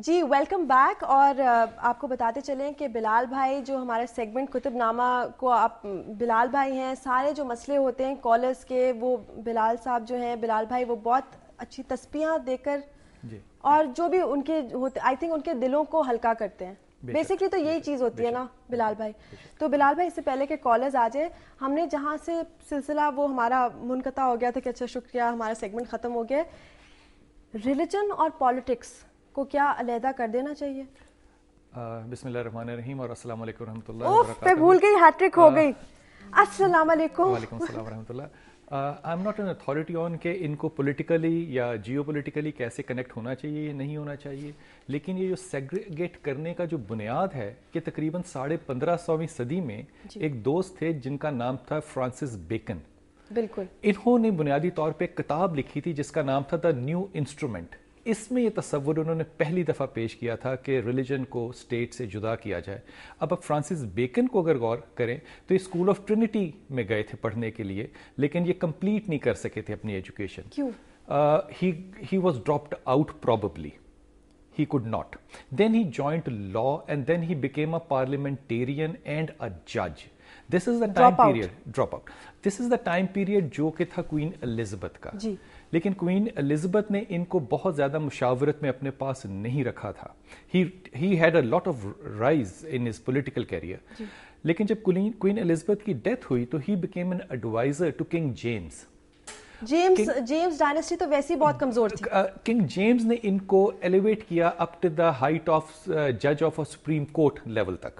جی welcome back. اور آپ کو بتاتے چلیں کہ بلال بھائی جو ہمارے سیگمنٹ کتب نامہ کو آپ بلال بھائی ہیں, سارے جو مسئلے ہوتے ہیں کالرز کے وہ بلال صاحب جو ہیں بلال بھائی وہ بہت اچھی تسبیحاں دے کر اور جو بھی ان کے ہوتے آئی تھنک ان کے دلوں کو ہلکا کرتے ہیں. بیسکلی تو یہی چیز ہوتی ہے نا بلال بھائی. تو بلال بھائی اس سے پہلے کہ کالرز آ جائے, ہم نے جہاں سے سلسلہ وہ ہمارا منقطع ہو گیا تھا کہ اچھا شکریہ ہمارا سیگمنٹ ختم ہو گیا, ریلیجن اور پالیٹکس کو کیا علیحدہ کر دینا چاہیے؟ بسم اللہ الرحمن الرحیم اور السلام علیکم ورحمۃ اللہ وبرکاتہ. میں بھول گئی, ہیٹرک ہو گئی. السلام علیکم. وعلیکم السلام ورحمۃ اللہ. I am not an authority on کہ ان کو پولیٹیکلی یا جیو پولیٹیکلی کیسے کنیکٹ ہونا چاہیے یا نہیں ہونا چاہیے, لیکن یہ جو سیگریگیٹ کرنے کا جو بنیاد ہے کہ تقریباً 1550ویں صدی میں ایک دوست تھے جن کا نام تھا فرانسس بیکن. بالکل. انہوں نے بنیادی طور پہ ایک کتاب لکھی تھی جس کا نام تھا دا نیو انسٹرومنٹ. اس میں یہ تصور انہوں نے پہلی دفعہ پیش کیا تھا کہ ریلیجن کو اسٹیٹ سے جدا کیا جائے. اب فرانسس بیکن کو اگر غور کریں تو یہ اسکول آف ٹرینٹی میں گئے تھے پڑھنے کے لیے, لیکن یہ کمپلیٹ نہیں کر سکے تھے اپنی ایجوکیشن. کیوں؟ He was dropped out probably. He could not. Then he joined law and then he became a parliamentarian and a judge. This is the time period. Drop out. This is the time period جو کہ تھا queen Elizabeth کا. جی. لیکن queen Elizabeth نے ان کو بہت زیادہ مشاورت میں اپنے پاس نہیں رکھا تھا. He had a lot of rise in his political career. جی. لیکن جب کوئین الزبتھ کی ڈیتھ ہوئی تو he became an advisor to King James. James dynasty تو ویسے ہی بہت کمزور تھی. کنگ جیمز نے ان کو ایلیویٹ کیا up to the height of جج آف سپریم کورٹ لیول تک.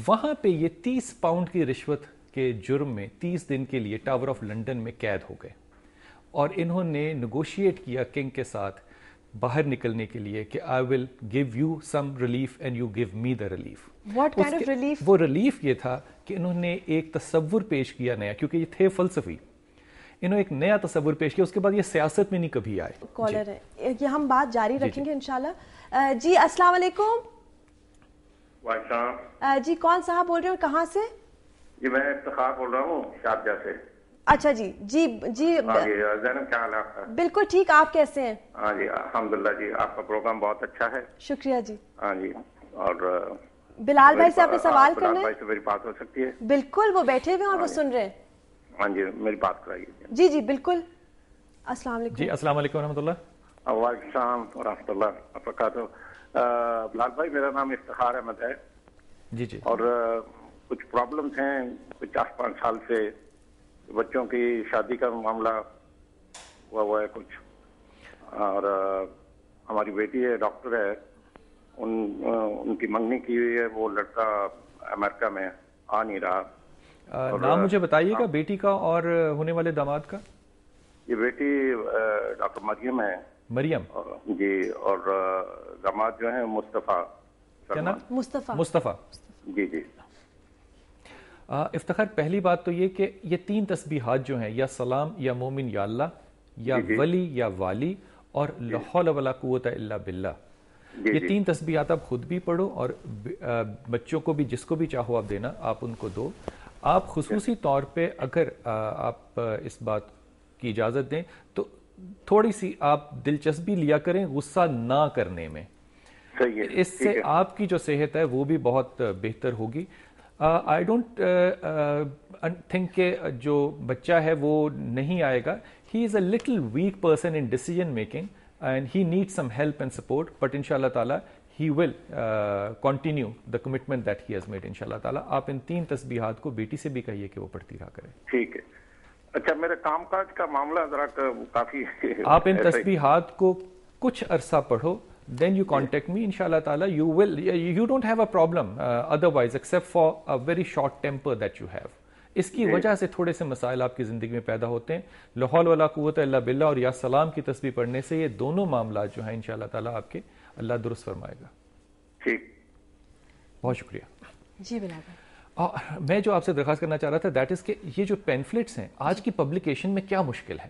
وہاں پہ یہ 30 پاؤنڈ کی رشوت کے جرم میں 30 دن کے لیے ٹاور آف لنڈن میں قید ہو گئے, اور انہوں نے نیگوشیٹ کیا کنگ کے ساتھ باہر نکلنے کے لیے کہ I will give you some relief and you give me the relief. What kind of relief? وہ ریلیف یہ تھا کہ انہوں نے ایک تصور پیش کیا نیا, کیونکہ یہ تھے فلسفی, انہوں ایک نیا تصور پیش کیا. اس کے بعد یہ سیاست میں نہیں کبھی آئے. کالر ہے, یہ ہم بات جاری رکھیں گے انشاءاللہ. جی السلام علیکم. وعلیکم. جی کون صاحب بول رہے ہیں, کہاں سے؟ جی میں افتخار بول رہا ہوں شارجہ سے. اچھا جی جی جی. زینب کیا حال ہے آپ کا؟ بالکل ٹھیک, آپ کیسے ہیں؟ ہاں جی الحمدللہ جی, آپ کا پروگرام بہت اچھا ہے. شکریہ جی. ہاں جی. اور بلال بھائی سے آپ نے سوال کرنا ہے؟ بلال بھائی سے میری بات ہو سکتی ہے؟ بالکل, وہ بیٹھے ہوئے ہیں اور وہ سن رہے ہیں. ہاں جی میری بات کرائیے. جی جی بالکل. السلام علیکم. جی السلام علیکم ورحمۃ اللہ. وعلیکم السلام ورحمۃ اللہ وبرکاتہ. بلال بھائی میرا نام افتخار احمد ہے. جی جی. اور کچھ پرابلمس ہیں کچھ 4-5 سال سے, بچوں کی شادی کا معاملہ ہوا ہے کچھ, اور ہماری بیٹی ہے ڈاکٹر ہے, ان کی منگنی کی ہوئی ہے, وہ لڑکا امریکہ میں آ نہیں رہا. نام مجھے بتائیے گا بیٹی کا اور ہونے والے داماد کا. یہ بیٹی ڈاکٹر مریم ہے. مریم جی, اور داماد جو ہیں مصطفیٰ. کیا نام؟ مصطفیٰ. جی جی. افتخار پہلی بات تو یہ کہ یہ 3 تسبیحات جو ہیں, یا سلام یا مومن یا اللہ, یا ولی یا والی, اور لا حول ولا قوت الا باللہ, یہ 3 تسبیحات آپ خود بھی پڑھو اور بچوں کو بھی جس کو بھی چاہو آپ دینا آپ ان کو دو. آپ خصوصی طور پہ اگر آپ اس بات کی اجازت دیں تو تھوڑی سی آپ دلچسپی لیا کریں غصہ نہ کرنے میں, اس سے آپ کی جو صحت ہے وہ بھی بہت بہتر ہوگی. آئی ڈونٹ تھنک کہ جو بچہ ہے وہ نہیں آئے گا. He is a little weak person in decision making and he need some help and support, but ان شاء اللہ تعالیٰ he will continue the commitment that he has made انشاءاللہ تعالیٰ. آپ ان 3 تسبیحات کو بیٹی سے بھی کہیے کہ وہ پڑھتی رہا کرے. ٹھیک ہے. اچھا میرے کام کاج کا معاملہ ذرا کافی, آپ ان تسبیحات کو کچھ عرصہ پڑھو, then you contact me انشاءاللہ تعالیٰ. you don't have a problem otherwise except for a very short temper that you have. اس کی وجہ سے تھوڑے سے مسائل آپ کی زندگی میں پیدا ہوتے ہیں. لا حول ولا قوت الا باللہ اور یا سلام کی تسبیح پڑھنے سے یہ دونوں معاملات جو ہیں انشاءاللہ تعالیٰ آپ کے اللہ درست فرمائے گا. ٹھیک, بہت شکریہ. جی بلال بھائی. میں جو آپ سے درخواست کرنا چاہ رہا تھا دیٹ از کہ یہ جو پینفلٹس ہیں آج کی پبلیکیشن میں کیا مشکل ہے.